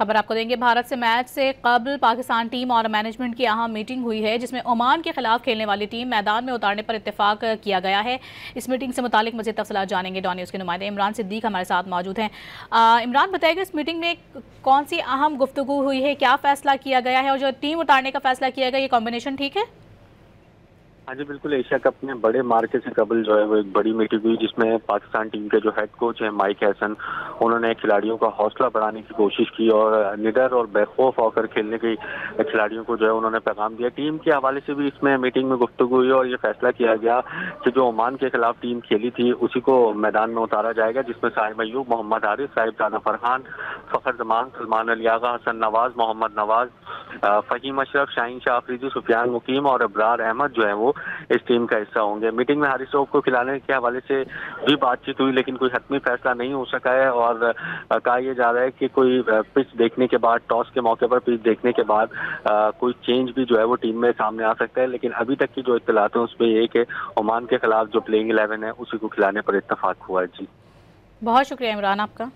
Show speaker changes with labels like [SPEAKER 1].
[SPEAKER 1] खबर आपको देंगे। भारत से मैच से कबल पाकिस्तान टीम और मैनेजमेंट की अहम मीटिंग हुई है, जिसमें ओमान के खिलाफ खेलने वाली टीम मैदान में उतारने पर इत्तेफाक किया गया है। इस मीटिंग से मुतालिक मज़ीद तफसीलात जानेंगे। डॉन न्यूज़ के नुमाइंदे इमरान सिद्दीक हमारे साथ मौजूद हैं। इमरान, बताइएगा इस मीटिंग में कौन सी अहम गुफ्तगू हुई है, क्या फैसला किया गया है और जो टीम उतारने का फैसला किया गया, ये कॉम्बिनेशन ठीक है?
[SPEAKER 2] हाँ जी बिल्कुल, एशिया कप में बड़े मार्के से कबल जो है वो एक बड़ी मीटिंग हुई, जिसमें पाकिस्तान टीम के जो हेड कोच है माइक हैसन, उन्होंने खिलाड़ियों का हौसला बढ़ाने की कोशिश की और निडर और बेखौफ होकर खेलने के खिलाड़ियों को जो है उन्होंने पैगाम दिया। टीम के हवाले से भी इसमें मीटिंग में गुफ्तगू हुई और ये फैसला किया गया कि जो ओमान के खिलाफ टीम खेली थी उसी को मैदान में उतारा जाएगा, जिसमें साहिब अयूब, मोहम्मद हारिस, साहिब राना फरहान, फखर जमान, सलमान अली आगा, हसन नवाज, मोहम्मद नवाज, फहीम अशरफ, शाहीन शाह अफरीदी, सुफियान मुकीम और अबरार अहमद जो है वो इस टीम का हिस्सा होंगे। मीटिंग में हारिस रऊफ को खिलाने के हवाले से भी बातचीत हुई, लेकिन कोई हतमी फैसला नहीं हो सका है और कहा यह जा रहा है कि कोई पिच देखने के बाद, टॉस के मौके पर पिच देखने के बाद कोई चेंज भी जो है वो टीम में सामने आ सकता है। लेकिन अभी तक की जो इत्तलात है उसमें ये कि ओमान के खिलाफ जो प्लेइंग 11 है उसी को खिलाने पर इत्तेफाक हुआ है। जी,
[SPEAKER 1] बहुत शुक्रिया इमरान आपका।